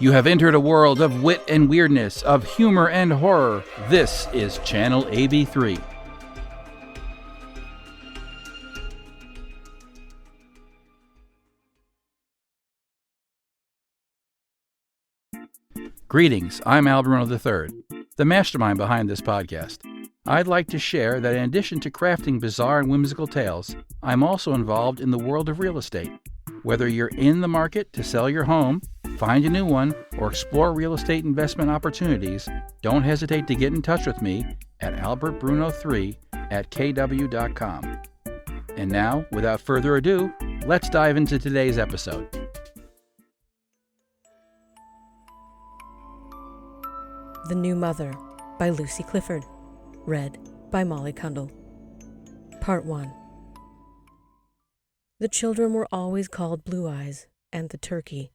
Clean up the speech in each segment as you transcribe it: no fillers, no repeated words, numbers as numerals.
You have entered a world of wit and weirdness, of humor and horror. This is Channel AB3. Greetings, I'm Al Bruno III, the mastermind behind this podcast. I'd like to share that in addition to crafting bizarre and whimsical tales, I'm also involved in the world of real estate. Whether you're in the market to sell your home, find a new one, or explore real estate investment opportunities, don't hesitate to get in touch with me at albertbruno3@kw.com. And now, without further ado, let's dive into today's episode. The New Mother by Lucy Clifford. Read by Molly Cundall. Part 1. The children were always called Blue Eyes and the Turkey,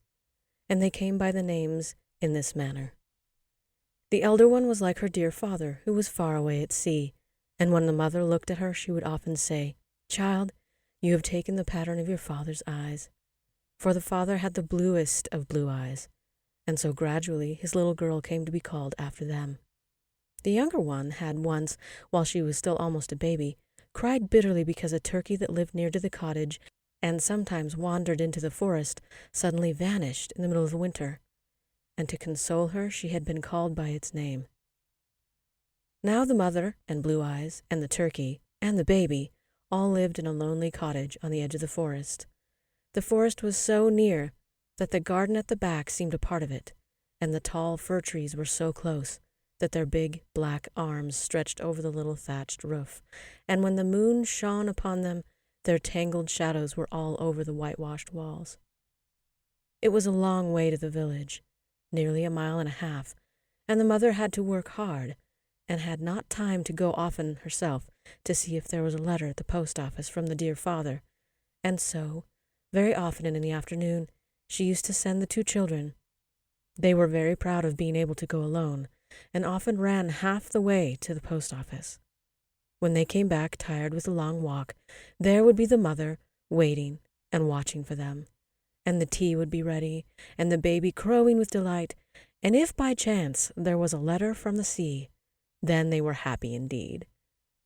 and they came by the names in this manner. The elder one was like her dear father, who was far away at sea, and when the mother looked at her, she would often say, "Child, you have taken the pattern of your father's eyes." For the father had the bluest of blue eyes, and so gradually his little girl came to be called after them. The younger one had once, while she was still almost a baby, cried bitterly because a turkey that lived near to the cottage and sometimes wandered into the forest suddenly vanished in the middle of the winter, and to console her she had been called by its name. Now the mother and Blue Eyes and the turkey and the baby all lived in a lonely cottage on the edge of the forest. The forest was so near that the garden at the back seemed a part of it, and the tall fir trees were so close that their big black arms stretched over the little thatched roof, and when the moon shone upon them, their tangled shadows were all over the whitewashed walls. It was a long way to the village, nearly a mile and a half, and the mother had to work hard, and had not time to go often herself to see if there was a letter at the post office from the dear father, and so, very often in the afternoon, she used to send the two children. They were very proud of being able to go alone, and often ran half the way to the post office. When they came back tired with a long walk, there would be the mother waiting and watching for them, and the tea would be ready, and the baby crowing with delight, and if by chance there was a letter from the sea, then they were happy indeed.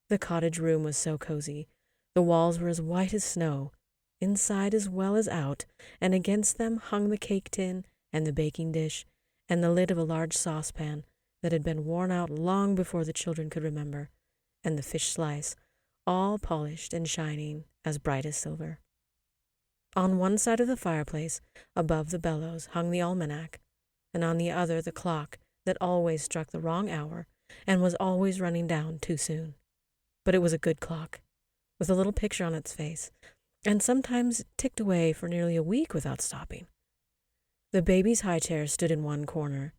The cottage room was so cozy, the walls were as white as snow, inside as well as out, and against them hung the cake tin and the baking dish and the lid of a large saucepan that had been worn out long before the children could remember, and the fish slice, all polished and shining as bright as silver. On one side of the fireplace, above the bellows, hung the almanac, and on the other the clock that always struck the wrong hour and was always running down too soon. But it was a good clock, with a little picture on its face, and sometimes it ticked away for nearly a week without stopping. The baby's high chair stood in one corner,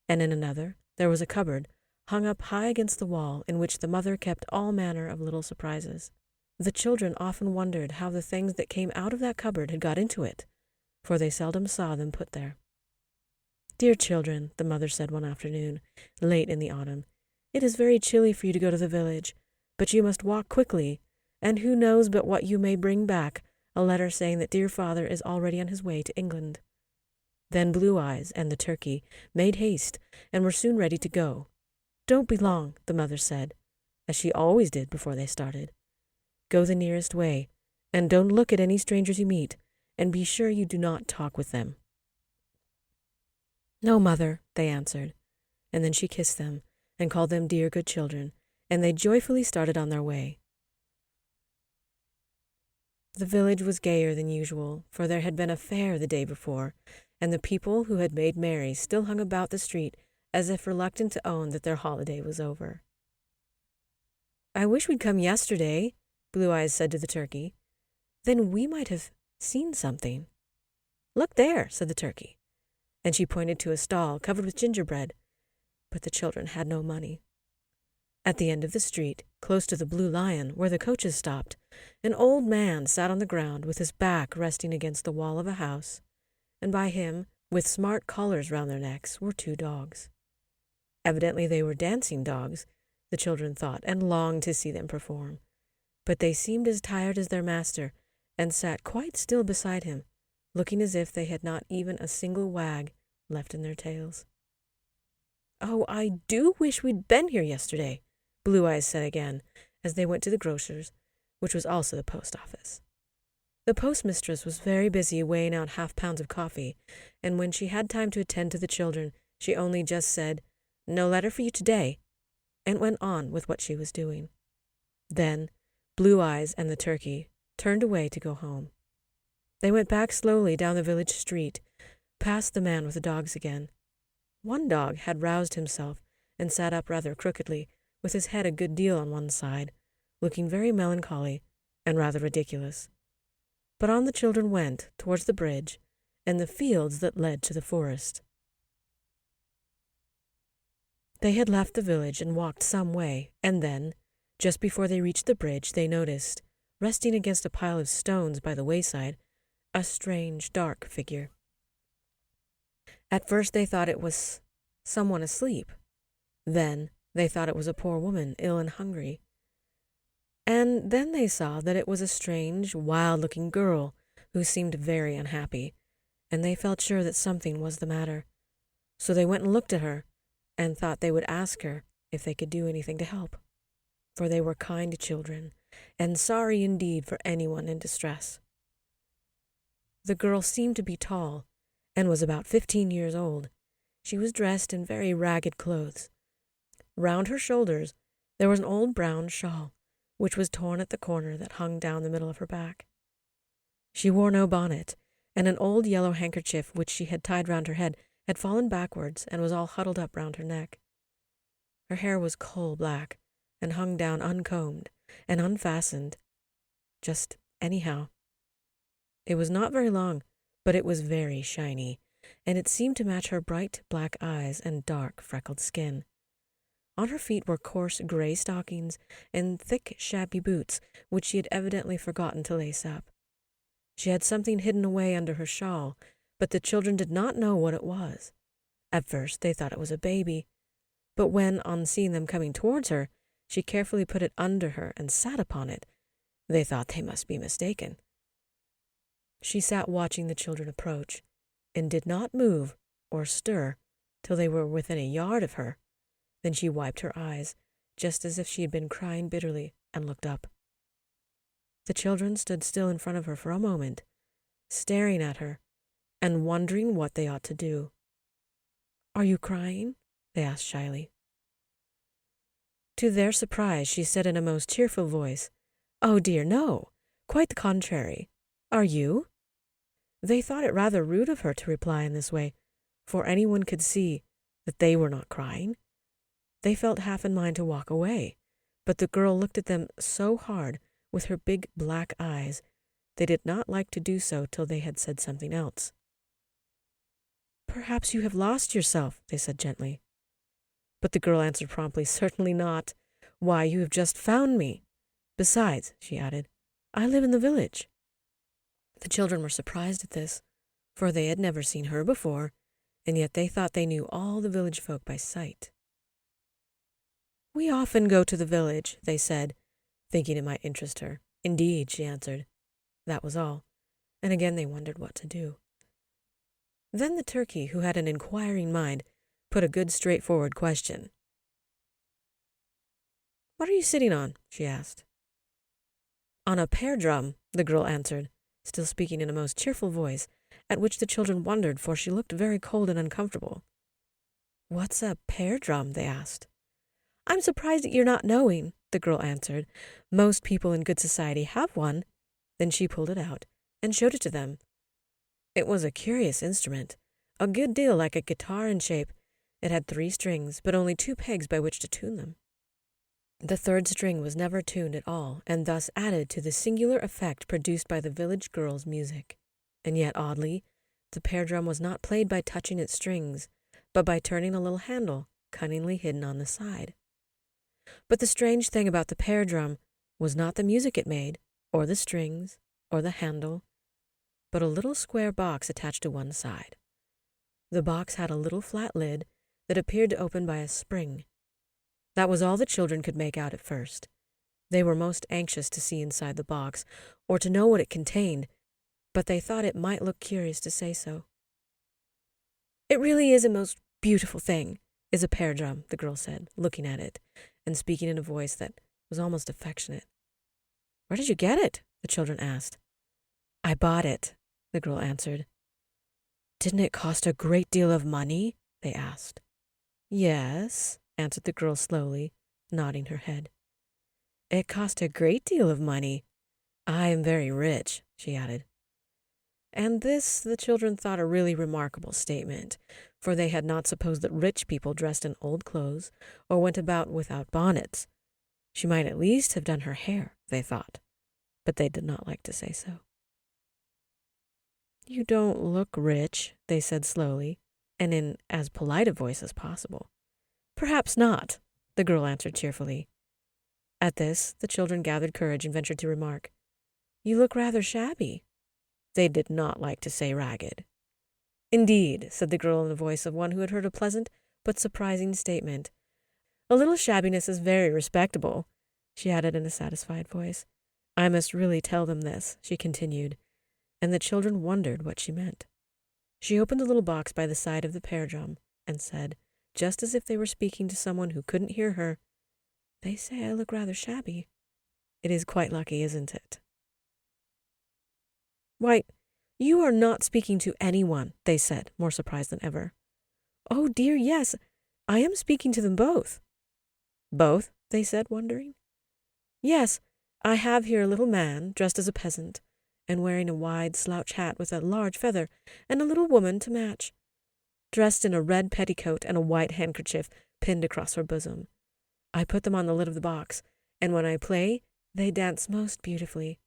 and in another there was a cupboard hung up high against the wall in which the mother kept all manner of little surprises. The children often wondered how the things that came out of that cupboard had got into it, for they seldom saw them put there. "Dear children," the mother said one afternoon, late in the autumn, "it is very chilly for you to go to the village, but you must walk quickly, and who knows but what you may bring back a letter saying that dear father is already on his way to England." Then Blue Eyes and the turkey made haste and were soon ready to go. "Don't be long," the mother said, as she always did before they started. "Go the nearest way, and don't look at any strangers you meet, and be sure you do not talk with them." "No, mother," they answered, and then she kissed them and called them dear good children, and they joyfully started on their way. The village was gayer than usual, for there had been a fair the day before, and the people who had made merry still hung about the street as if reluctant to own that their holiday was over. "I wish we'd come yesterday," Blue Eyes said to the turkey. "Then we might have seen something." "Look there," said the turkey, and she pointed to a stall covered with gingerbread, but the children had no money. At the end of the street, close to the Blue Lion, where the coaches stopped, an old man sat on the ground with his back resting against the wall of a house, and by him, with smart collars round their necks, were two dogs. Evidently they were dancing dogs, the children thought, and longed to see them perform. But they seemed as tired as their master, and sat quite still beside him, looking as if they had not even a single wag left in their tails. "Oh, I do wish we'd been here yesterday," Blue Eyes said again, as they went to the grocer's, which was also the post office. The postmistress was very busy weighing out half-pounds of coffee, and when she had time to attend to the children, she only just said, "No letter for you today," and went on with what she was doing. Then Blue Eyes and the turkey turned away to go home. They went back slowly down the village street, past the man with the dogs again. One dog had roused himself and sat up rather crookedly, with his head a good deal on one side, looking very melancholy and rather ridiculous. But on the children went towards the bridge and the fields that led to the forest. They had left the village and walked some way, and then, just before they reached the bridge, they noticed, resting against a pile of stones by the wayside, a strange, dark figure. At first they thought it was someone asleep. Then they thought it was a poor woman, ill and hungry. And then they saw that it was a strange, wild-looking girl who seemed very unhappy, and they felt sure that something was the matter. So they went and looked at her, and thought they would ask her if they could do anything to help. For they were kind children, and sorry indeed for anyone in distress. The girl seemed to be tall, and was about 15 years old. She was dressed in very ragged clothes. Round her shoulders there was an old brown shawl, which was torn at the corner that hung down the middle of her back. She wore no bonnet, and an old yellow handkerchief which she had tied round her head had fallen backwards and was all huddled up round her neck. Her hair was coal black, and hung down uncombed and unfastened, just anyhow. It was not very long, but it was very shiny, and it seemed to match her bright black eyes and dark freckled skin. On her feet were coarse gray stockings and thick shabby boots, which she had evidently forgotten to lace up. She had something hidden away under her shawl, but the children did not know what it was. At first they thought it was a baby, but when, on seeing them coming towards her, she carefully put it under her and sat upon it, they thought they must be mistaken. She sat watching the children approach, and did not move or stir till they were within a yard of her. Then she wiped her eyes, just as if she had been crying bitterly, and looked up. The children stood still in front of her for a moment, staring at her, and wondering what they ought to do. "Are you crying?" they asked shyly. To their surprise, she said in a most cheerful voice, "Oh dear, no, quite the contrary. Are you?" They thought it rather rude of her to reply in this way, for anyone could see that they were not crying. They felt half in mind to walk away, but the girl looked at them so hard with her big black eyes, they did not like to do so till they had said something else. "Perhaps you have lost yourself," they said gently. But the girl answered promptly, "Certainly not. Why, you have just found me. Besides," she added, "I live in the village." The children were surprised at this, for they had never seen her before, and yet they thought they knew all the village folk by sight. "We often go to the village," they said, thinking it might interest her. "Indeed," she answered. That was all, and again they wondered what to do. Then the turkey, who had an inquiring mind, put a good straightforward question. "What are you sitting on?" she asked. "On a pear drum," the girl answered, still speaking in a most cheerful voice, at which the children wondered, for she looked very cold and uncomfortable. "What's a pear drum?" they asked. "I'm surprised at your not knowing," the girl answered. "Most people in good society have one." Then she pulled it out and showed it to them. It was a curious instrument, a good deal like a guitar in shape. It had 3 strings, but only 2 pegs by which to tune them. The 3rd string was never tuned at all, and thus added to the singular effect produced by the village girls' music. And yet, oddly, the pear drum was not played by touching its strings, but by turning a little handle cunningly hidden on the side. But the strange thing about the pear drum was not the music it made, or the strings, or the handle, but a little square box attached to one side. The box had a little flat lid that appeared to open by a spring. That was all the children could make out at first. They were most anxious to see inside the box, or to know what it contained, but they thought it might look curious to say so. It really is a most beautiful thing, is a pear drum, the girl said, looking at it, and speaking in a voice that was almost affectionate. Where did you get it? The children asked. I bought it, the girl answered. Didn't it cost a great deal of money? They asked. Yes, answered the girl slowly, nodding her head. It cost a great deal of money. I am very rich, she added. And this the children thought a really remarkable statement, for they had not supposed that rich people dressed in old clothes or went about without bonnets. She might at least have done her hair, they thought, but they did not like to say so. You don't look rich, they said slowly, and in as polite a voice as possible. Perhaps not, the girl answered cheerfully. At this, the children gathered courage and ventured to remark, You look rather shabby. They did not like to say ragged. Indeed, said the girl in the voice of one who had heard a pleasant but surprising statement. A little shabbiness is very respectable, she added in a satisfied voice. I must really tell them this, she continued, and the children wondered what she meant. She opened a little box by the side of the pear drum and said, just as if they were speaking to someone who couldn't hear her, They say I look rather shabby. It is quite lucky, isn't it? Why, you are not speaking to anyone, they said, more surprised than ever. Oh, dear, yes, I am speaking to them both. Both? They said, wondering. Yes, I have here a little man, dressed as a peasant, and wearing a wide slouch hat with a large feather, and a little woman to match, dressed in a red petticoat and a white handkerchief pinned across her bosom. I put them on the lid of the box, and when I play, they dance most beautifully.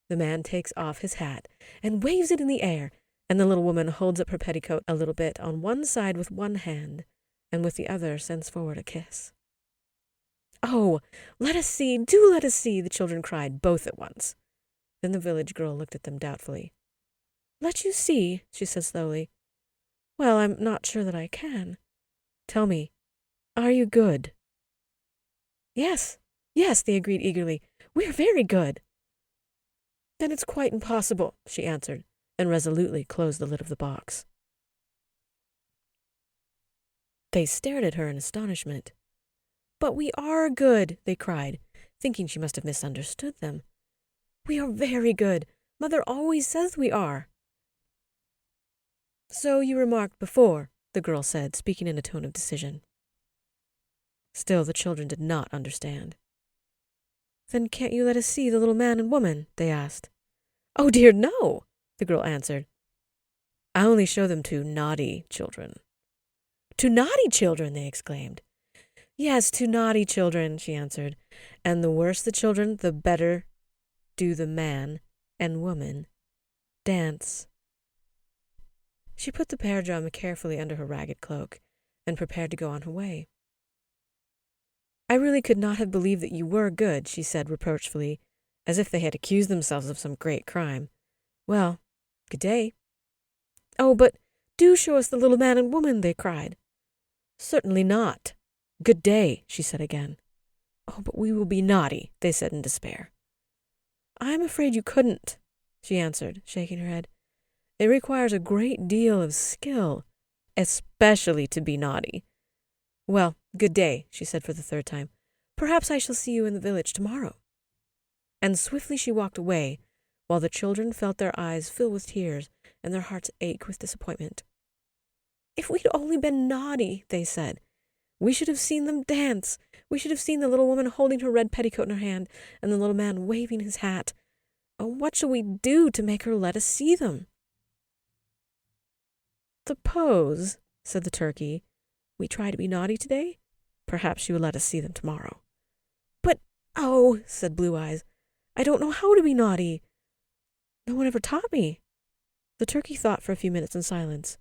The man takes off his hat and waves it in the air, and the little woman holds up her petticoat a little bit on one side with one hand, and with the other sends forward a kiss. Oh, let us see, do let us see, the children cried, both at once. Then the village girl looked at them doubtfully. Let you see, she said slowly. Well, I'm not sure that I can. Tell me, are you good? Yes, yes, they agreed eagerly. We're very good. Then it's quite impossible, she answered, and resolutely closed the lid of the box. They stared at her in astonishment. But we are good, they cried, thinking she must have misunderstood them. We are very good. Mother always says we are. So you remarked before, the girl said, speaking in a tone of decision. Still, the children did not understand. Then can't you let us see the little man and woman? They asked. Oh, dear, no, the girl answered. I only show them to naughty children. To naughty children, they exclaimed. Yes, to naughty children, she answered, and the worse the children, the better do the man and woman dance. She put the pear drum carefully under her ragged cloak and prepared to go on her way. I really could not have believed that you were good, she said reproachfully, as if they had accused themselves of some great crime. Well, good day. Oh, but do show us the little man and woman, they cried. Certainly not. Good day, she said again. Oh, but we will be naughty, they said in despair. I am afraid you couldn't, she answered, shaking her head. It requires a great deal of skill, especially to be naughty. Well, good day, she said for the third time. Perhaps I shall see you in the village tomorrow. And swiftly she walked away, while the children felt their eyes fill with tears and their hearts ache with disappointment. If we'd only been naughty, they said. We should have seen them dance. We should have seen the little woman holding her red petticoat in her hand and the little man waving his hat. Oh, what shall we do to make her let us see them? Suppose, said the turkey, we try to be naughty today? Perhaps she will let us see them tomorrow. But, oh, said Blue Eyes, I don't know how to be naughty. No one ever taught me. The turkey thought for a few minutes in silence.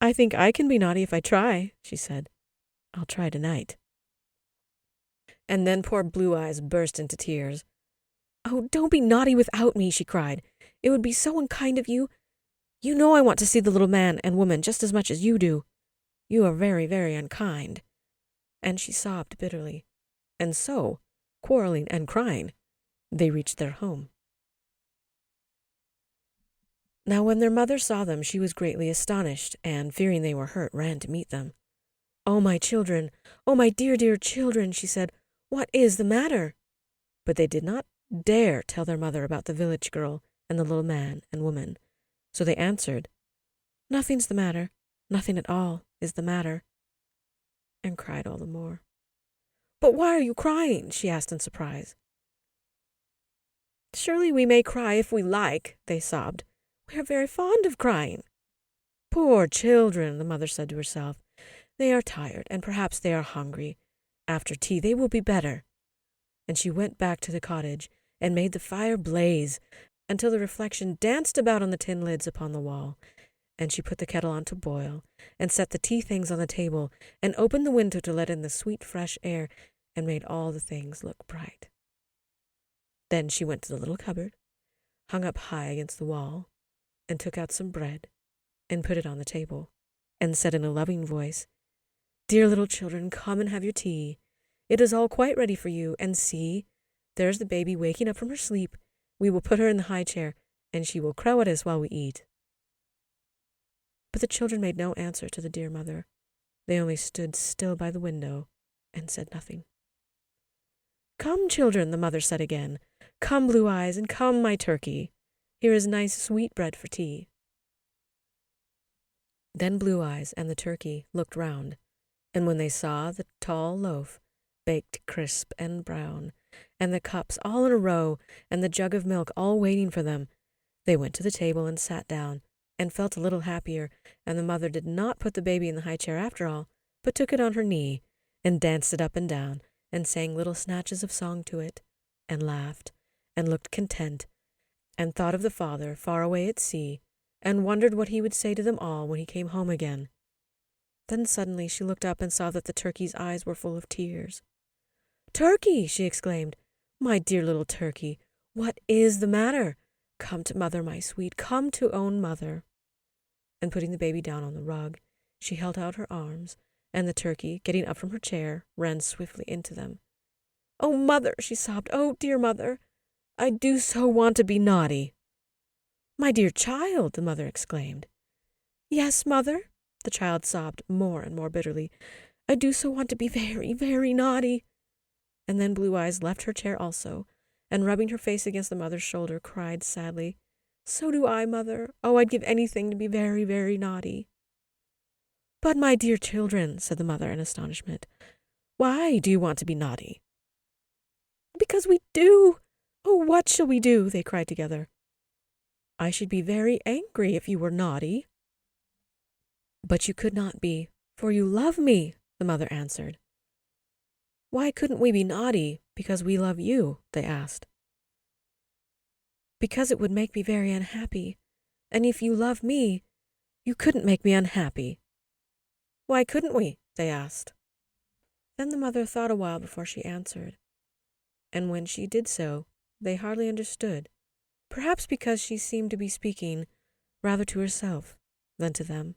I think I can be naughty if I try, she said. I'll try tonight. And then poor Blue Eyes burst into tears. Oh, don't be naughty without me, she cried. It would be so unkind of you. You know I want to see the little man and woman just as much as you do. You are very, very unkind. And she sobbed bitterly. And so, quarreling and crying, they reached their home. Now when their mother saw them, she was greatly astonished, and, fearing they were hurt, ran to meet them. "Oh, my children! Oh, my dear, dear children!" she said. "What is the matter?" But they did not dare tell their mother about the village girl and the little man and woman. So they answered, "Nothing's the matter. Nothing at all is the matter," and cried all the more. "But why are you crying?" she asked in surprise. "Surely we may cry if we like," they sobbed. "We are very fond of crying." "Poor children," the mother said to herself. "They are tired, and perhaps they are hungry. After tea they will be better." And she went back to the cottage and made the fire blaze until the reflection danced about on the tin lids upon the wall. And she put the kettle on to boil, and set the tea things on the table, and opened the window to let in the sweet fresh air, and made all the things look bright. Then she went to the little cupboard, hung up high against the wall, and took out some bread, and put it on the table, and said in a loving voice, "Dear little children, come and have your tea. It is all quite ready for you, and see, there's the baby waking up from her sleep. We will put her in the high chair, and she will crow at us while we eat." But the children made no answer to the dear mother. They only stood still by the window and said nothing. "Come, children," the mother said again. "Come, Blue Eyes, and come, my turkey. Here is nice sweet bread for tea." Then Blue Eyes and the turkey looked round, and when they saw the tall loaf, baked crisp and brown, and the cups all in a row, and the jug of milk all waiting for them, they went to the table and sat down, and felt a little happier, and the mother did not put the baby in the high chair after all, but took it on her knee, and danced it up and down, and sang little snatches of song to it, and laughed, and looked content, and thought of the father far away at sea, and wondered what he would say to them all when he came home again. Then suddenly she looked up and saw that the turkey's eyes were full of tears. "Turkey!" she exclaimed. "My dear little turkey, what is the matter? Come to mother, my sweet, come to own mother." And putting the baby down on the rug, she held out her arms, and the turkey, getting up from her chair, ran swiftly into them. "Oh, mother," she sobbed, "oh, dear mother, I do so want to be naughty." "My dear child," the mother exclaimed. "Yes, mother," the child sobbed more and more bitterly. "I do so want to be very, very naughty." And then Blue Eyes left her chair also, and rubbing her face against the mother's shoulder, cried sadly, "So do I, mother. Oh, I'd give anything to be very, very naughty." "But, my dear children," said the mother in astonishment, "why do you want to be naughty?" "Because we do. Oh, what shall we do?" they cried together. "I should be very angry if you were naughty." "But you could not be, for you love me," the mother answered. "Why couldn't we be naughty because we love you?" they asked. "Because it would make me very unhappy, and if you love me, you couldn't make me unhappy." "Why couldn't we?" they asked. Then the mother thought a while before she answered, and when she did so, they hardly understood, perhaps because she seemed to be speaking rather to herself than to them.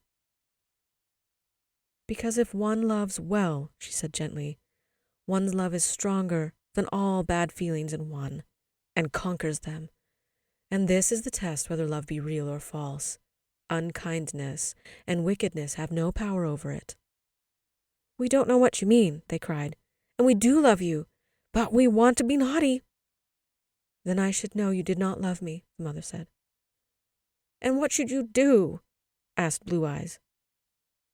"Because if one loves well," she said gently, "one's love is stronger than all bad feelings in one, and conquers them. And this is the test whether love be real or false. Unkindness and wickedness have no power over it." "We don't know what you mean," they cried, "and we do love you, but we want to be naughty." "Then I should know you did not love me," the mother said. "And what should you do?" asked Blue Eyes.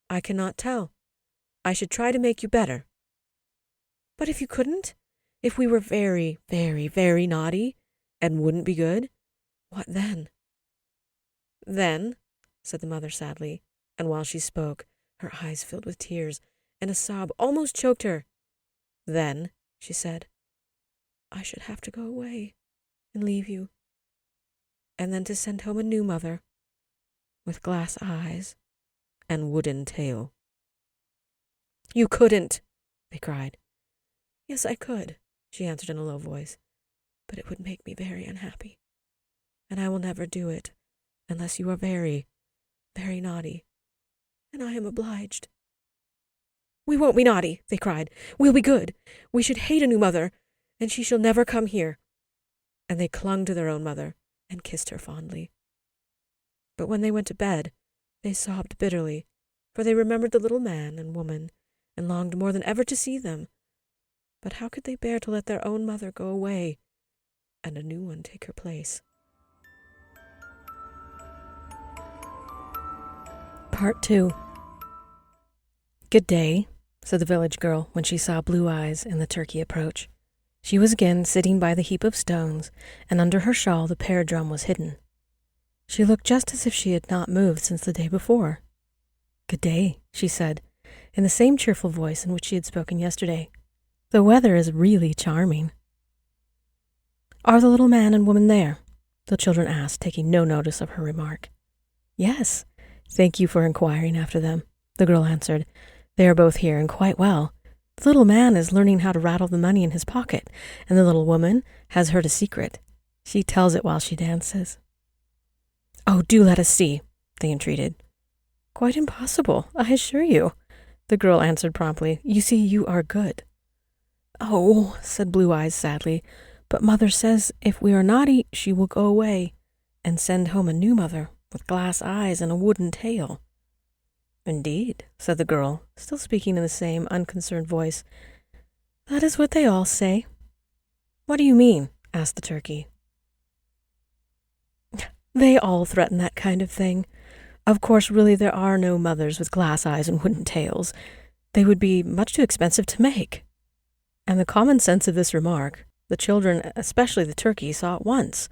"I cannot tell. I should try to make you better." "But if you couldn't? If we were very, very, very naughty, and wouldn't be good, what then?" "Then," said the mother sadly, and while she spoke, her eyes filled with tears, and a sob almost choked her. "Then," she said, "I should have to go away and leave you, and then to send home a new mother, with glass eyes and wooden tail." "You couldn't," they cried. "Yes, I could," she answered in a low voice, "but it would make me very unhappy, and I will never do it unless you are very, very naughty, and I am obliged." "We won't be naughty," they cried. "We'll be good. We should hate a new mother, and she shall never come here." And they clung to their own mother and kissed her fondly. But when they went to bed, they sobbed bitterly, for they remembered the little man and woman, and longed more than ever to see them. But how could they bear to let their own mother go away, and a new one take her place? Part 2. "Good day," said the village girl when she saw Blue Eyes and the turkey approach. She was again sitting by the heap of stones, and under her shawl the pear drum was hidden. She looked just as if she had not moved since the day before. "Good day," she said, in the same cheerful voice in which she had spoken yesterday. "The weather is really charming." "Are the little man and woman there?" the children asked, taking no notice of her remark. "Yes, thank you for inquiring after them," the girl answered. "They are both here and quite well. The little man is learning how to rattle the money in his pocket, and the little woman has heard a secret. She tells it while she dances." "Oh, do let us see," they entreated. "Quite impossible, I assure you," the girl answered promptly. "You see, you are good." "Oh," said Blue Eyes sadly, "but Mother says if we are naughty, she will go away and send home a new mother with glass eyes and a wooden tail." "Indeed," said the girl, still speaking in the same unconcerned voice. "That is what they all say." "What do you mean?" asked the turkey. "They all threaten that kind of thing. Of course, really, there are no mothers with glass eyes and wooden tails. They would be much too expensive to make." And the common sense of this remark, the children, especially the turkey, saw at once,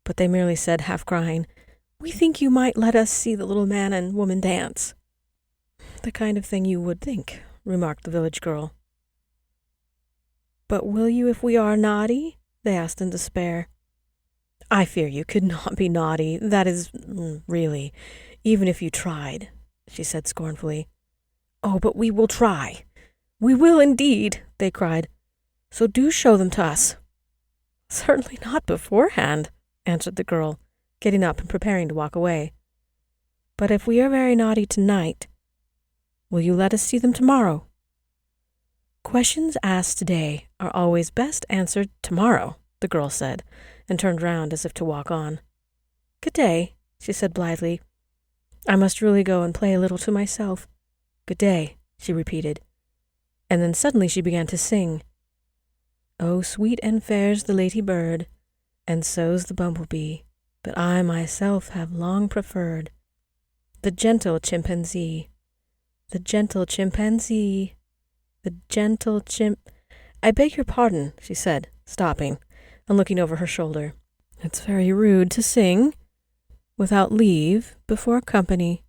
but they merely said, half crying, "We think you might let us see the little man and woman dance." "The kind of thing you would think," remarked the village girl. "But will you if we are naughty?" they asked in despair. "I fear you could not be naughty, that is, really, even if you tried," she said scornfully. "Oh, but we will try. We will indeed," they cried. "So do show them to us." "Certainly not beforehand," answered the girl, getting up and preparing to walk away. "But if we are very naughty tonight, will you let us see them tomorrow?" "Questions asked today are always best answered tomorrow," the girl said, and turned round as if to walk on. "Good day," she said blithely. "I must really go and play a little to myself. Good day," she repeated. And then suddenly she began to sing. "Oh, sweet and fair's the lady bird, and so's the bumblebee, but I myself have long preferred the gentle chimpanzee, the gentle chimpanzee, the gentle I beg your pardon," she said, stopping and looking over her shoulder. "It's very rude to sing without leave before company.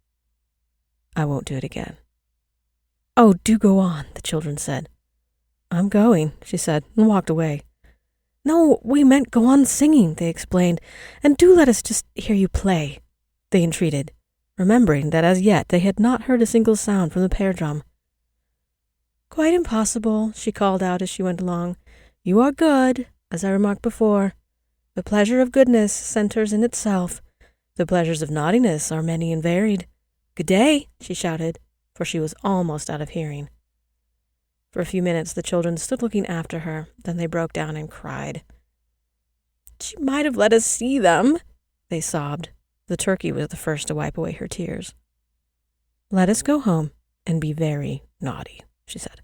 I won't do it again." "Oh, do go on," the children said. "I'm going," she said, and walked away. "No, we meant go on singing," they explained, "and do let us just hear you play," they entreated, remembering that as yet they had not heard a single sound from the pear drum. "Quite impossible," she called out as she went along. "You are good, as I remarked before. The pleasure of goodness centers in itself. The pleasures of naughtiness are many and varied. Good day," she shouted, for she was almost out of hearing. For a few minutes the children stood looking after her, then they broke down and cried. "She might have let us see them," they sobbed. The turkey was the first to wipe away her tears. "Let us go home and be very naughty," she said.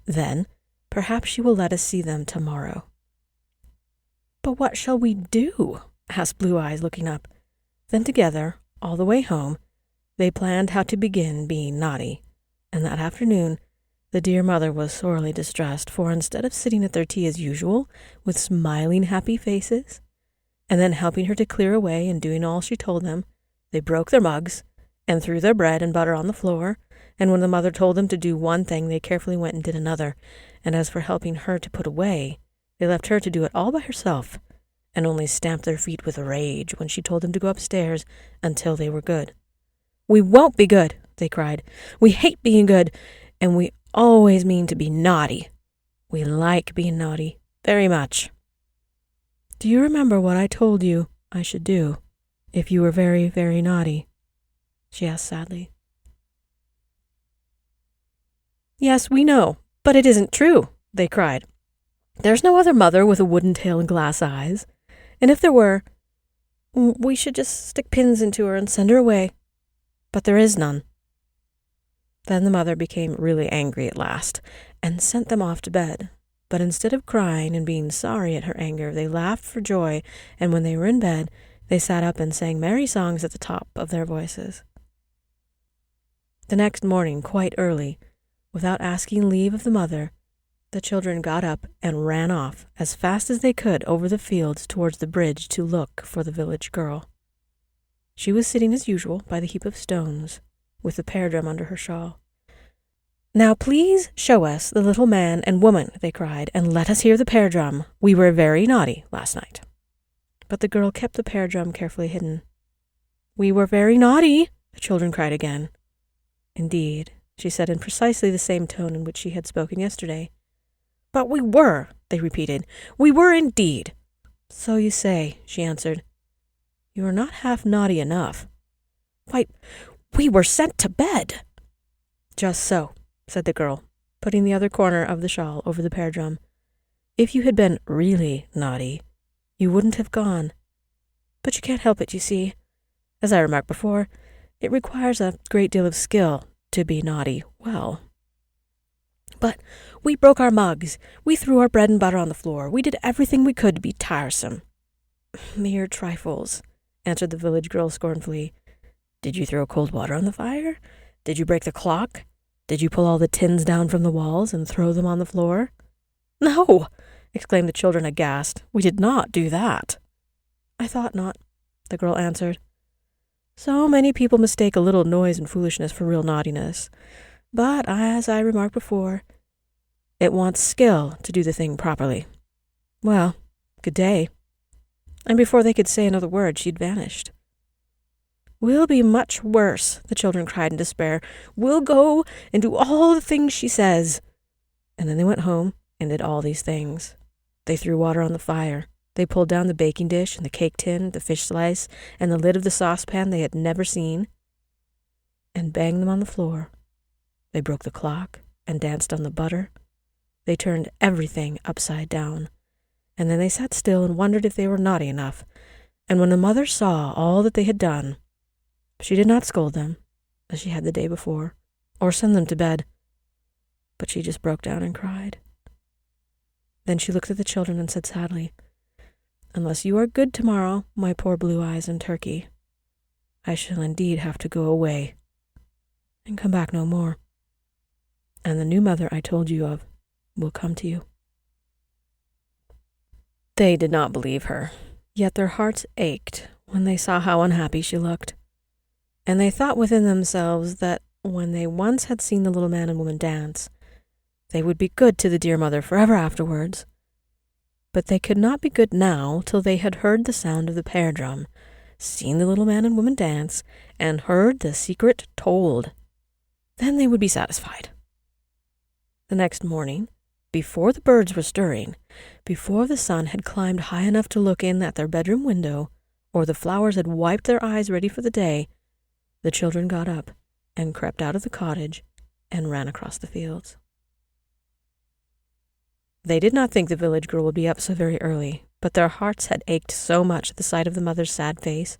"Then perhaps she will let us see them tomorrow." "But what shall we do?" asked Blue Eyes, looking up. Then together, all the way home, they planned how to begin being naughty, and that afternoon the dear mother was sorely distressed, for instead of sitting at their tea as usual, with smiling happy faces, and then helping her to clear away and doing all she told them, they broke their mugs and threw their bread and butter on the floor, and when the mother told them to do one thing, they carefully went and did another, and as for helping her to put away, they left her to do it all by herself, and only stamped their feet with rage when she told them to go upstairs until they were good. "We won't be good," they cried. "We hate being good, and we always mean to be naughty. We like being naughty very much." "Do you remember what I told you I should do if you were very, very naughty?" she asked sadly. "Yes, we know, but it isn't true," they cried. "There's no other mother with a wooden tail and glass eyes, and if there were, We should just stick pins into her and send her away. But there is none." Then the mother became really angry at last and sent them off to bed. But instead of crying and being sorry at her anger, they laughed for joy, and when they were in bed, they sat up and sang merry songs at the top of their voices. The next morning, quite early, without asking leave of the mother, the children got up and ran off as fast as they could over the fields towards the bridge to look for the village girl. She was sitting as usual by the heap of stones, with the pear drum under her shawl. "Now please show us the little man and woman," they cried, "and let us hear the pear drum. We were very naughty last night." But the girl kept the pear drum carefully hidden. "We were very naughty," the children cried again. "Indeed," she said in precisely the same tone in which she had spoken yesterday. "But we were," they repeated. "We were indeed." "So you say," she answered. "You are not half naughty enough." "Why, we were sent to bed." "Just so," said the girl, putting the other corner of the shawl over the pear drum. "If you had been really naughty, you wouldn't have gone. But you can't help it, you see. As I remarked before, it requires a great deal of skill to be naughty well. But we broke our mugs, we threw our bread and butter on the floor, we did everything we could to be tiresome." "Mere trifles," answered the village girl scornfully. "Did you throw cold water on the fire? Did you break the clock? Did you pull all the tins down from the walls and throw them on the floor?" "No," exclaimed the children aghast. "We did not do that." "I thought not," the girl answered. "So many people mistake a little noise and foolishness for real naughtiness. But, as I remarked before, it wants skill to do the thing properly. Well, good day." And before they could say another word, she'd vanished. "We'll be much worse," the children cried in despair. "We'll go and do all the things she says." And then they went home and did all these things. They threw water on the fire. They pulled down the baking dish and the cake tin, the fish slice, and the lid of the saucepan they had never seen, and banged them on the floor. They broke the clock and danced on the butter. They turned everything upside down. And then they sat still and wondered if they were naughty enough. And when the mother saw all that they had done, she did not scold them, as she had the day before, or send them to bed, but she just broke down and cried. Then she looked at the children and said sadly, "Unless you are good tomorrow, my poor Blue Eyes and Turkey, I shall indeed have to go away and come back no more. And the new mother I told you of will come to you." They did not believe her, yet their hearts ached when they saw how unhappy she looked. And they thought within themselves that when they once had seen the little man and woman dance, they would be good to the dear mother forever afterwards. But they could not be good now till they had heard the sound of the pear drum, seen the little man and woman dance, and heard the secret told. Then they would be satisfied. The next morning, before the birds were stirring, before the sun had climbed high enough to look in at their bedroom window, or the flowers had wiped their eyes ready for the day, the children got up and crept out of the cottage and ran across the fields. They did not think the village girl would be up so very early, but their hearts had ached so much at the sight of the mother's sad face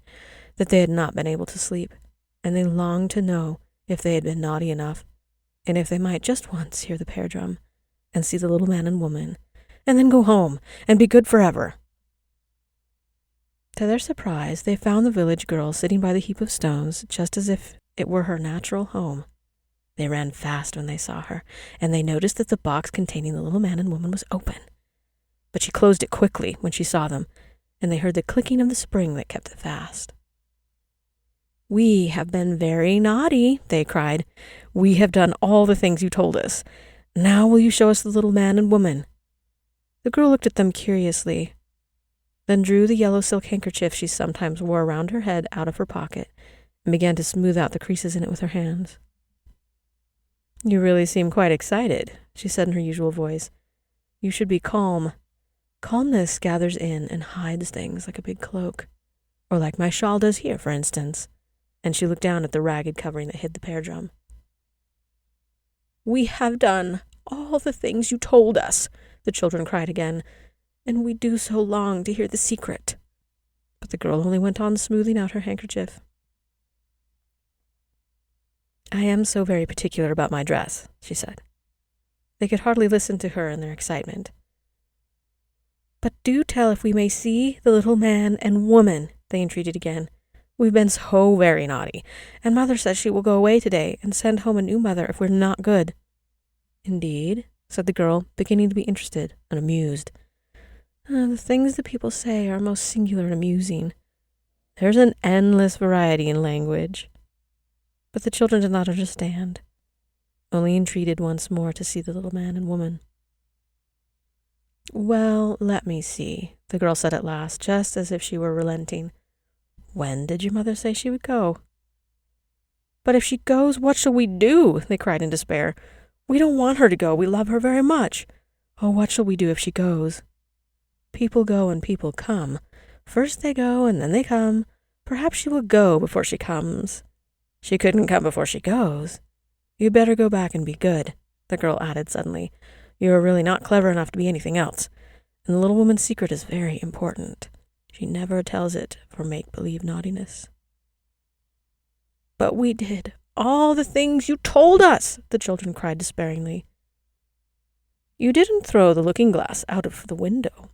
that they had not been able to sleep, and they longed to know if they had been naughty enough, and if they might just once hear the pear drum and see the little man and woman, and then go home and be good forever. To their surprise, they found the village girl sitting by the heap of stones, just as if it were her natural home. They ran fast when they saw her, and they noticed that the box containing the little man and woman was open. But she closed it quickly when she saw them, and they heard the clicking of the spring that kept it fast. "We have been very naughty," they cried. "We have done all the things you told us. Now will you show us the little man and woman?" The girl looked at them curiously, then drew the yellow silk handkerchief she sometimes wore around her head out of her pocket and began to smooth out the creases in it with her hands. "You really seem quite excited," she said in her usual voice. "You should be calm. Calmness gathers in and hides things like a big cloak, or like my shawl does here, for instance." And she looked down at the ragged covering that hid the pear drum. "We have done all the things you told us," the children cried again, "and we do so long to hear the secret." But the girl only went on smoothing out her handkerchief. "I am so very particular about my dress," she said. They could hardly listen to her in their excitement. "But do tell if we may see the little man and woman," they entreated again. "We've been so very naughty, and Mother says she will go away today and send home a new mother if we're not good." "Indeed?" said the girl, beginning to be interested and amused. "The things that people say are most singular and amusing. There's an endless variety in language." But the children did not understand, only entreated once more to see the little man and woman. "Well, let me see," the girl said at last, just as if she were relenting. "When did your mother say she would go?" "But if she goes, what shall we do?" they cried in despair. "We don't want her to go. We love her very much. Oh, what shall we do if she goes?" "People go and people come. First they go and then they come. Perhaps she will go before she comes." "She couldn't come before she goes." "You'd better go back and be good," the girl added suddenly. "You are really not clever enough to be anything else. And the little woman's secret is very important. She never tells it for make-believe naughtiness." "But we did all the things you told us," the children cried despairingly. "You didn't throw the looking-glass out of the window,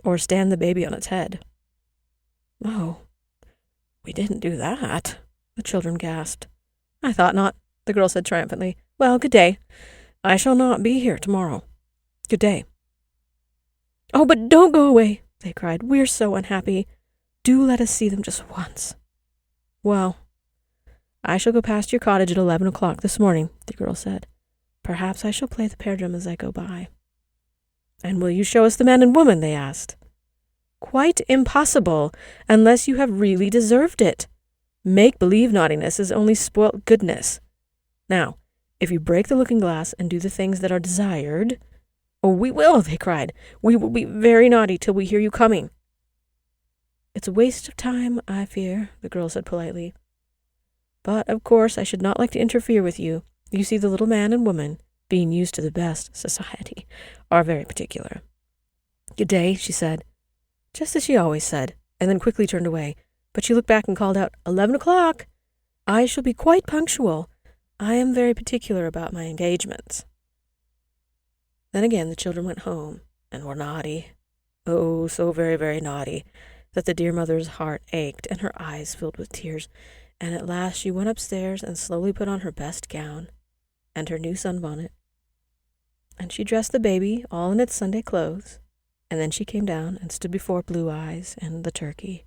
or stand the baby on its head." "Oh, we didn't do that," the children gasped. "I thought not," the girl said triumphantly. "Well, good day. I shall not be here tomorrow. Good day." "Oh, but don't go away," they cried. "We're so unhappy. Do let us see them just once." "Well, I shall go past your cottage at 11 o'clock this morning," the girl said. "Perhaps I shall play the pear drum as I go by." "And will you show us the man and woman?" they asked. "Quite impossible, unless you have really deserved it. Make-believe naughtiness is only spoilt goodness. Now, if you break the looking-glass and do the things that are desired—" "Oh, we will," they cried. "We will be very naughty till we hear you coming." "It's a waste of time, I fear," the girl said politely. "But, of course, I should not like to interfere with you. You see, the little man and woman, being used to the best society, are very particular." "Good day," she said, just as she always said, and then quickly turned away. But she looked back and called out, 11 o'clock! I shall be quite punctual. I am very particular about my engagements." Then again the children went home, and were naughty. Oh, so very, very naughty, that the dear mother's heart ached, and her eyes filled with tears, and at last she went upstairs and slowly put on her best gown, and her new sunbonnet. And she dressed the baby all in its Sunday clothes, and then she came down and stood before Blue Eyes and the turkey.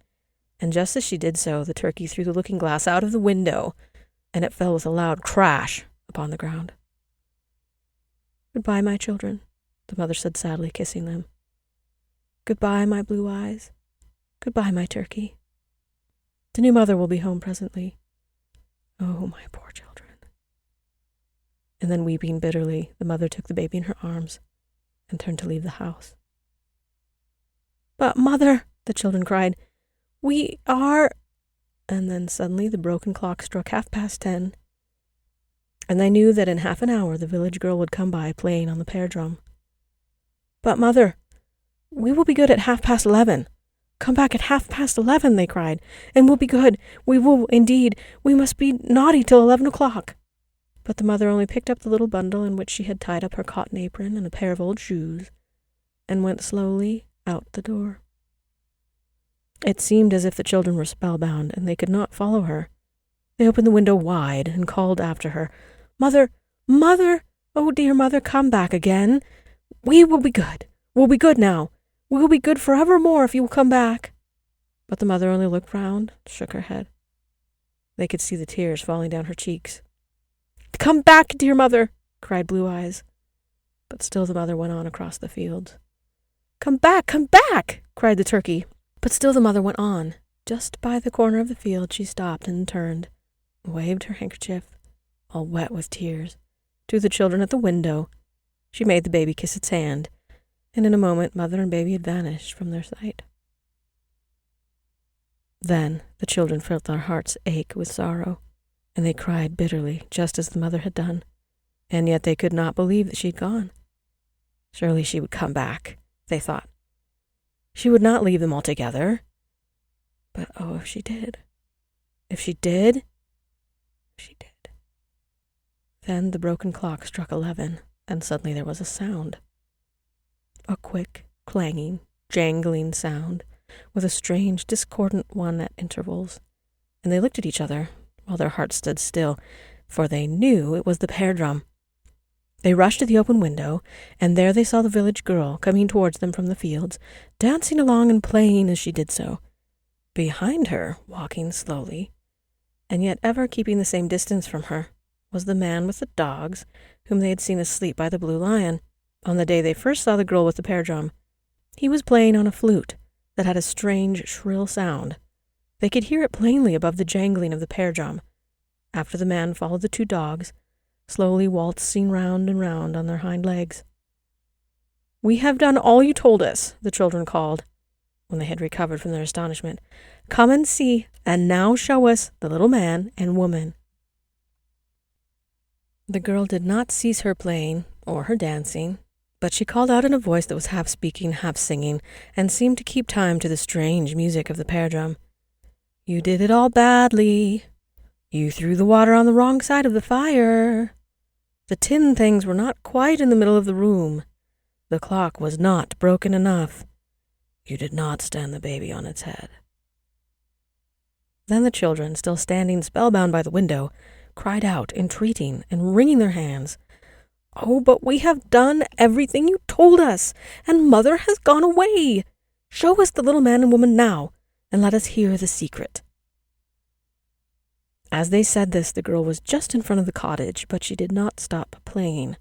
And just as she did so, the turkey threw the looking-glass out of the window, and it fell with a loud crash upon the ground. "Goodbye, my children," the mother said sadly, kissing them. "Goodbye, my Blue Eyes. Goodbye, my turkey. The new mother will be home presently. Oh, my poor children." And then, weeping bitterly, the mother took the baby in her arms and turned to leave the house. "But, Mother," the children cried, "we are—" And then suddenly the broken clock struck 10:30, and they knew that in half an hour the village girl would come by playing on the pear drum. "But, Mother, we will be good at 11:30. Come back at 11:30, they cried, "and we'll be good. We will, indeed. We must be naughty till 11 o'clock. But the mother only picked up the little bundle in which she had tied up her cotton apron and a pair of old shoes, and went slowly out the door. It seemed as if the children were spellbound, and they could not follow her. They opened the window wide and called after her, "Mother, Mother! Oh, dear Mother, come back again. We will be good. We'll be good now. We will be good forevermore if you will come back." But the mother only looked round, shook her head. They could see the tears falling down her cheeks. "Come back, dear Mother!" cried Blue Eyes. But still the mother went on across the fields. Come back, cried the turkey. But still the mother went on. Just by the corner of the field she stopped and turned, and waved her handkerchief, all wet with tears, to the children at the window. She made the baby kiss its hand, and in a moment mother and baby had vanished from their sight. Then the children felt their hearts ache with sorrow, and they cried bitterly, just as the mother had done, and yet they could not believe that she had gone. Surely she would come back, they thought. She would not leave them altogether. But oh, if she did. If she did. If she did. Then the broken clock struck 11, and suddenly there was a sound. A quick, clanging, jangling sound, with a strange, discordant one at intervals. And they looked at each other, while their hearts stood still, for they knew it was the pear drum. They rushed to the open window, and there they saw the village girl coming towards them from the fields, dancing along and playing as she did so. Behind her, walking slowly, and yet ever keeping the same distance from her, was the man with the dogs, whom they had seen asleep by the Blue Lion, on the day they first saw the girl with the pear drum. He was playing on a flute that had a strange, shrill sound. They could hear it plainly above the jangling of the pear drum. After the man followed the two dogs, slowly waltzing round and round on their hind legs. "We have done all you told us," the children called, when they had recovered from their astonishment. "Come and see, and now show us the little man and woman." The girl did not cease her playing or her dancing, but she called out in a voice that was half speaking, half singing, and seemed to keep time to the strange music of the pear drum. "You did it all badly. You threw the water on the wrong side of the fire. The tin things were not quite in the middle of the room. The clock was not broken enough. You did not stand the baby on its head." Then the children, still standing spellbound by the window, cried out, entreating and wringing their hands. "Oh, but we have done everything you told us, and Mother has gone away. Show us the little man and woman now, and let us hear the secret." As they said this, the girl was just in front of the cottage, but she did not stop playing.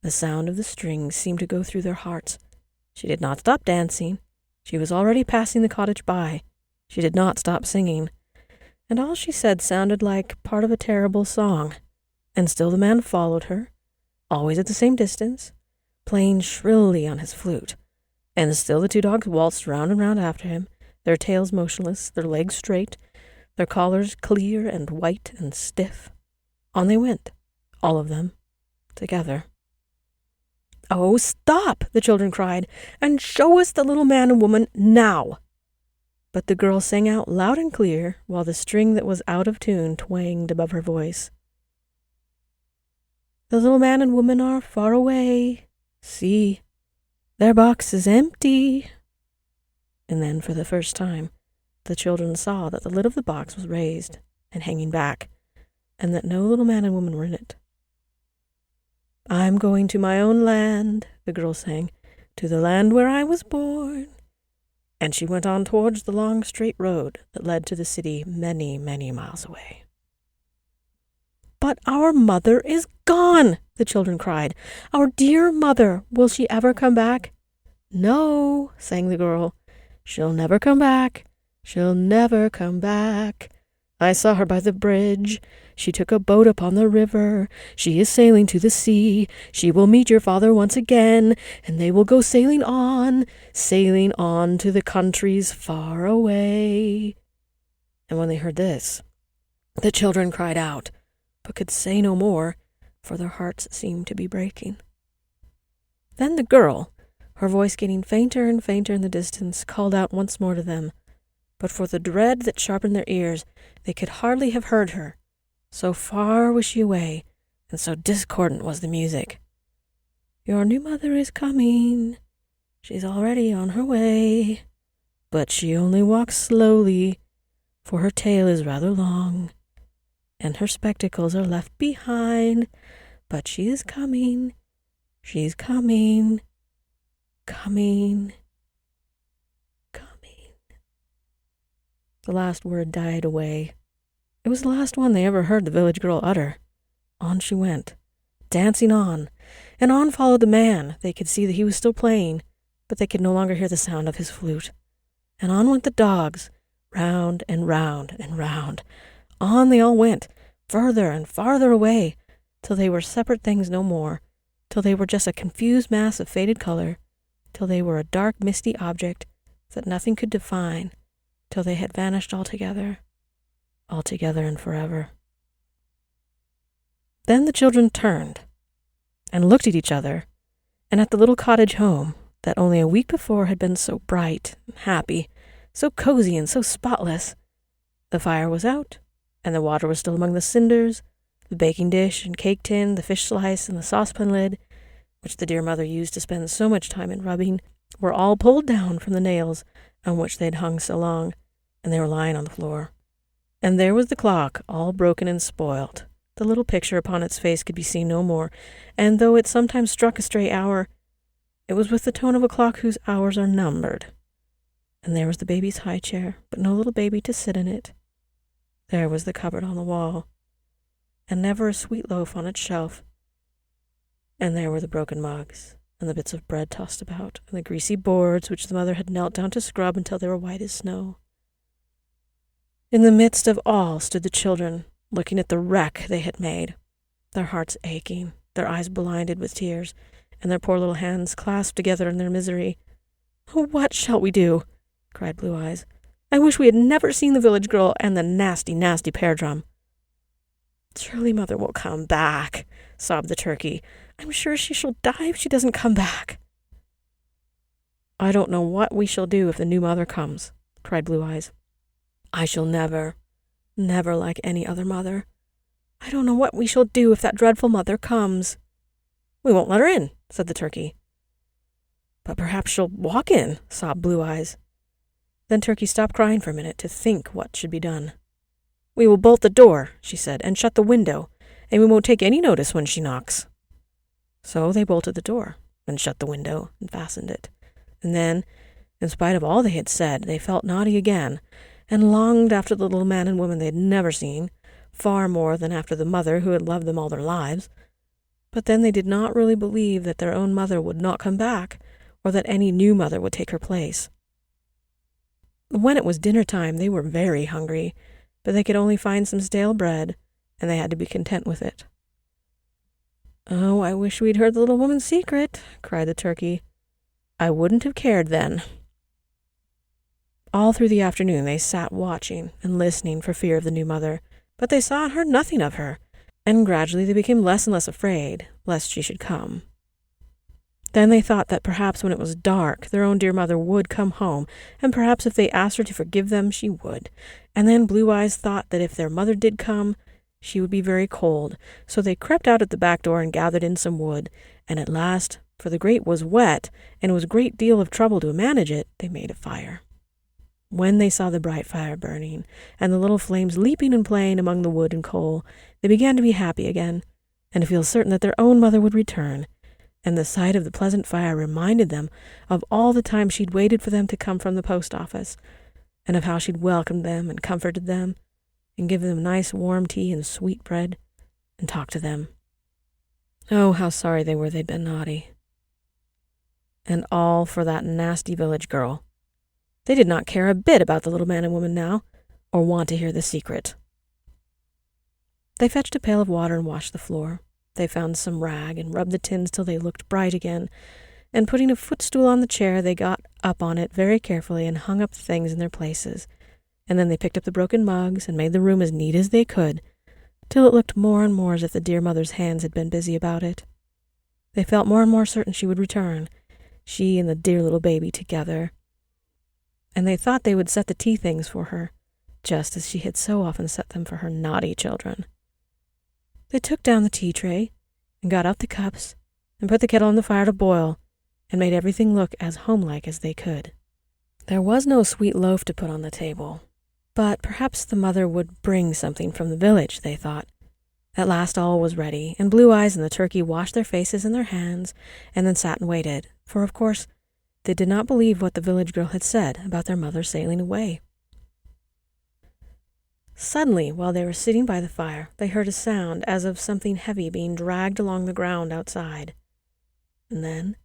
The sound of the strings seemed to go through their hearts. She did not stop dancing. She was already passing the cottage by. She did not stop singing. And all she said sounded like part of a terrible song. And still the man followed her, always at the same distance, playing shrilly on his flute. And still the two dogs waltzed round and round after him, their tails motionless, their legs straight, their collars clear and white and stiff. On they went, all of them, together. "Oh, stop!" the children cried, "and show us the little man and woman now." But the girl sang out loud and clear, while the string that was out of tune twanged above her voice. "The little man and woman are far away. See, their box is empty." And then, for the first time, the children saw that the lid of the box was raised and hanging back, and that no little man and woman were in it. "I'm going to my own land," the girl sang, "to the land where I was born." And she went on towards the long straight road that led to the city many, many miles away. "But our mother is gone," the children cried. "Our dear mother, will she ever come back?" "No," sang the girl, "she'll never come back. She'll never come back. I saw her by the bridge. She took a boat upon the river. She is sailing to the sea. She will meet your father once again, and they will go sailing on to the countries far away." And when they heard this, the children cried out, but could say no more, for their hearts seemed to be breaking. Then the girl, her voice getting fainter and fainter in the distance, called out once more to them. But for the dread that sharpened their ears, they could hardly have heard her. So far was she away, and so discordant was the music. "Your new mother is coming. She's already on her way. But she only walks slowly, for her tail is rather long, and her spectacles are left behind. But she is coming. She's coming. Coming. The last word died away. It was the last one they ever heard the village girl utter. On she went, dancing on, and on followed the man. They could see that he was still playing, but they could no longer hear the sound of his flute. And on went the dogs, round and round and round. On they all went, further and farther away, till they were separate things no more, till they were just a confused mass of faded color, till they were a dark, misty object that nothing could define, till they had vanished altogether and forever. Then the children turned and looked at each other and at the little cottage home that only a week before had been so bright and happy so cozy and so spotless. The fire was out, and the water was still among the cinders. The baking dish and cake tin, the fish slice, and the saucepan lid, which the dear mother used to spend so much time in rubbing, were all pulled down from the nails on which they had hung so long, and they were lying on the floor. And there was the clock, all broken and spoilt. The little picture upon its face could be seen no more, and though it sometimes struck a stray hour, it was with the tone of a clock whose hours are numbered. And there was the baby's high chair, but no little baby to sit in it. There was the cupboard on the wall, and never a sweet loaf on its shelf. And there were the broken mugs, and the bits of bread tossed about, and the greasy boards which the mother had knelt down to scrub until they were white as snow. In the midst of all stood the children, looking at the wreck they had made, their hearts aching, their eyes blinded with tears, and their poor little hands clasped together in their misery. "Oh, what shall we do?" cried Blue Eyes. "I wish we had never seen the village girl and the nasty, nasty pear drum." "Surely Mother will come back," sobbed the turkey. "I'm sure she shall die if she doesn't come back." "I don't know what we shall do if the new mother comes," cried Blue Eyes. "I shall never like any other mother. I don't know what we shall do if that dreadful mother comes." "We won't let her in," said the turkey. "But perhaps she'll walk in," sobbed Blue Eyes. Then Turkey stopped crying for a minute to think what should be done. "We will bolt the door," she said, "and shut the window, and we won't take any notice when she knocks." So they bolted the door, and shut the window, and fastened it. And then, in spite of all they had said, they felt naughty again, and longed after the little man and woman they had never seen, far more than after the mother who had loved them all their lives. But then they did not really believe that their own mother would not come back, or that any new mother would take her place. When it was dinner time, they were very hungry, but they could only find some stale bread, and they had to be content with it. "Oh, I wish we'd heard the little woman's secret," cried the turkey. "I wouldn't have cared then." All through the afternoon they sat watching and listening for fear of the new mother, but they saw and heard nothing of her, and gradually they became less and less afraid lest she should come. Then they thought that perhaps when it was dark, their own dear mother would come home, and perhaps if they asked her to forgive them, she would. And then Blue Eyes thought that if their mother did come, she would be very cold, so they crept out at the back door and gathered in some wood, and at last, for the grate was wet, and it was a great deal of trouble to manage it, they made a fire. When they saw the bright fire burning, and the little flames leaping and playing among the wood and coal, they began to be happy again, and to feel certain that their own mother would return, and the sight of the pleasant fire reminded them of all the time she'd waited for them to come from the post office, and of how she'd welcomed them and comforted them, and given them nice warm tea and sweet bread, and talked to them. Oh, how sorry they were they'd been naughty. And all for that nasty village girl. They did not care a bit about the little man and woman now, or want to hear the secret. They fetched a pail of water and washed the floor. They found some rag and rubbed the tins till they looked bright again, and putting a footstool on the chair, they got up on it very carefully and hung up the things in their places. And then they picked up the broken mugs and made the room as neat as they could, till it looked more and more as if the dear mother's hands had been busy about it. They felt more and more certain she would return, she and the dear little baby together. And they thought they would set the tea things for her, just as she had so often set them for her naughty children. They took down the tea tray, and got out the cups, and put the kettle on the fire to boil, and made everything look as homelike as they could. There was no sweet loaf to put on the table, but perhaps the mother would bring something from the village, they thought. At last all was ready, and Blue Eyes and the turkey washed their faces and their hands, and then sat and waited, for of course they did not believe what the village girl had said about their mother sailing away. Suddenly, while they were sitting by the fire, they heard a sound as of something heavy being dragged along the ground outside. And then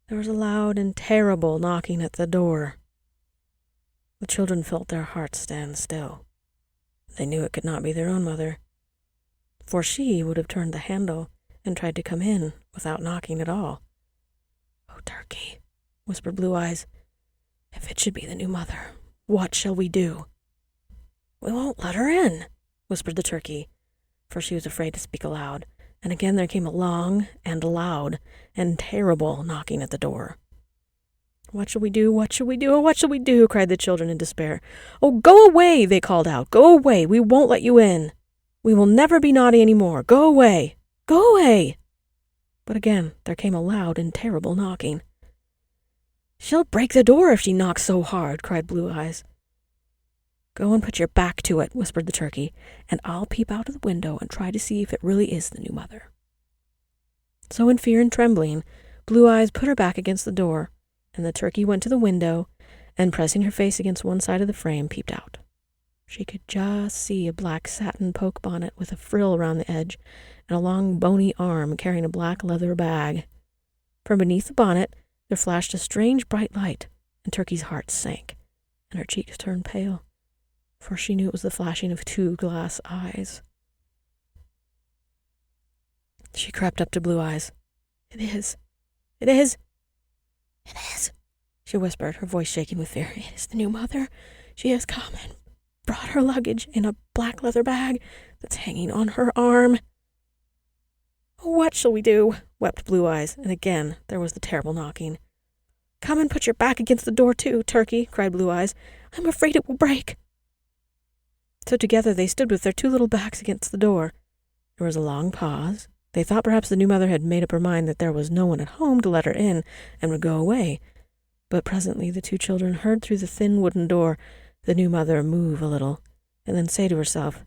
there was a loud and terrible knocking at the door. The children felt their hearts stand still. They knew it could not be their own mother, for she would have turned the handle and tried to come in without knocking at all. "Oh, Turkey," whispered Blue Eyes, "if it should be the new mother, what shall we do?" "We won't let her in," whispered the turkey, for she was afraid to speak aloud, and again there came a long and loud and terrible knocking at the door. "What shall we do? What shall we do? Oh, what shall we do?" cried the children in despair. "Oh, go away," they called out. "Go away. We won't let you in. We will never be naughty any more. Go away. Go away." But again there came a loud and terrible knocking. "She'll break the door if she knocks so hard," cried Blue Eyes. "Go and put your back to it," whispered the turkey, "and I'll peep out of the window and try to see if it really is the new mother." So in fear and trembling, Blue Eyes put her back against the door, and the turkey went to the window and, pressing her face against one side of the frame, peeped out. She could just see a black satin poke bonnet with a frill around the edge and a long bony arm carrying a black leather bag. From beneath the bonnet there flashed a strange bright light, and Turkey's heart sank, and her cheeks turned pale, for she knew it was the flashing of 2 glass eyes. She crept up to Blue Eyes. "It is. It is. It is," she whispered, her voice shaking with fear. "It is the new mother. She has come and brought her luggage in a black leather bag that's hanging on her arm." "Oh, what shall we do?" wept Blue Eyes, and again there was the terrible knocking. "Come and put your back against the door too, Turkey," cried Blue Eyes. "I'm afraid it will break." So together they stood with their 2 little backs against the door. There was a long pause. They thought perhaps the new mother had made up her mind that there was no one at home to let her in and would go away. But presently the 2 children heard through the thin wooden door the new mother move a little, and then say to herself,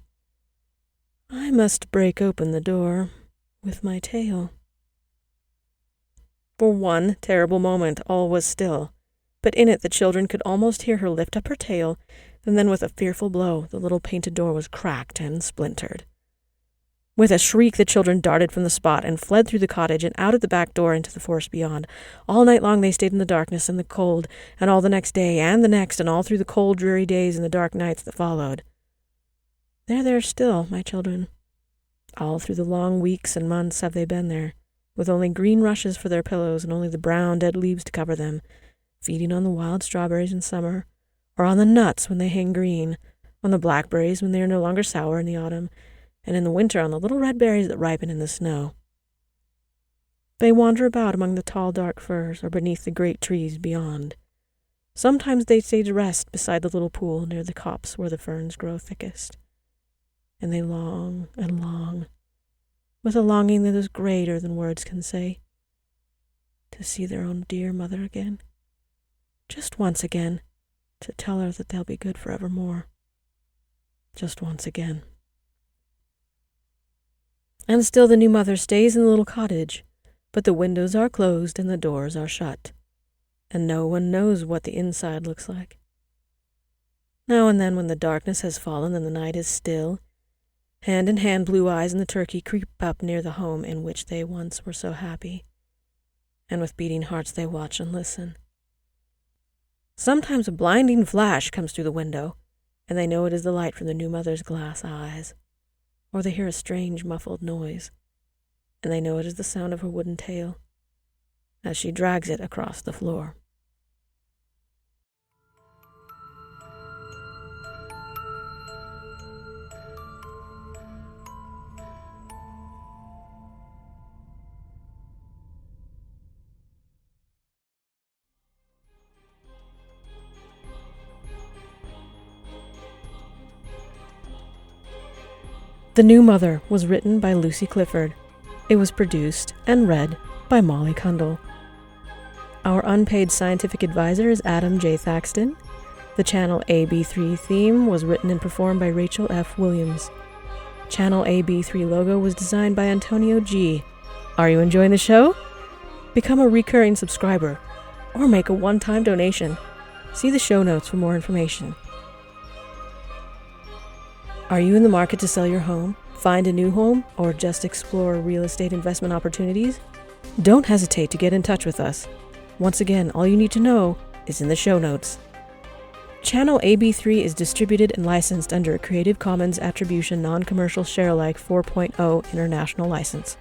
"I must break open the door with my tail." For one terrible moment all was still, but in it the children could almost hear her lift up her tail, and then with a fearful blow the little painted door was cracked and splintered. With a shriek the children darted from the spot and fled through the cottage and out of the back door into the forest beyond. All night long they stayed in the darkness and the cold, and all the next day and the next, and all through the cold dreary days and the dark nights that followed. They're there still, my children. All through the long weeks and months have they been there, with only green rushes for their pillows and only the brown dead leaves to cover them, feeding on the wild strawberries in summer, or on the nuts when they hang green, on the blackberries when they are no longer sour in the autumn, and in the winter on the little red berries that ripen in the snow. They wander about among the tall dark firs or beneath the great trees beyond. Sometimes they stay to rest beside the little pool near the copse where the ferns grow thickest. And they long and long, with a longing that is greater than words can say, to see their own dear mother again, just once again, to tell her that they'll be good forevermore. Just once again. And still the new mother stays in the little cottage, but the windows are closed and the doors are shut, and no one knows what the inside looks like. Now and then when the darkness has fallen and the night is still, hand in hand Blue Eyes and the turkey creep up near the home in which they once were so happy, and with beating hearts they watch and listen. Sometimes a blinding flash comes through the window, and they know it is the light from the new mother's glass eyes. Or they hear a strange muffled noise, and they know it is the sound of her wooden tail, as she drags it across the floor. The New Mother was written by Lucy Clifford. It was produced and read by Molly Cundall. Our unpaid scientific advisor is Adam J Thaxton. The Channel AB3 theme was written and performed by Rachel F. Williams. Channel AB3 logo was designed by Antonio G. Are you enjoying the show? Become a recurring subscriber or make a one-time donation. See the show notes for more information. Are you in the market to sell your home, find a new home, or just explore real estate investment opportunities? Don't hesitate to get in touch with us. Once again, all you need to know is in the show notes. Channel AB3 is distributed and licensed under a Creative Commons Attribution Non-Commercial Share-alike 4.0 International License.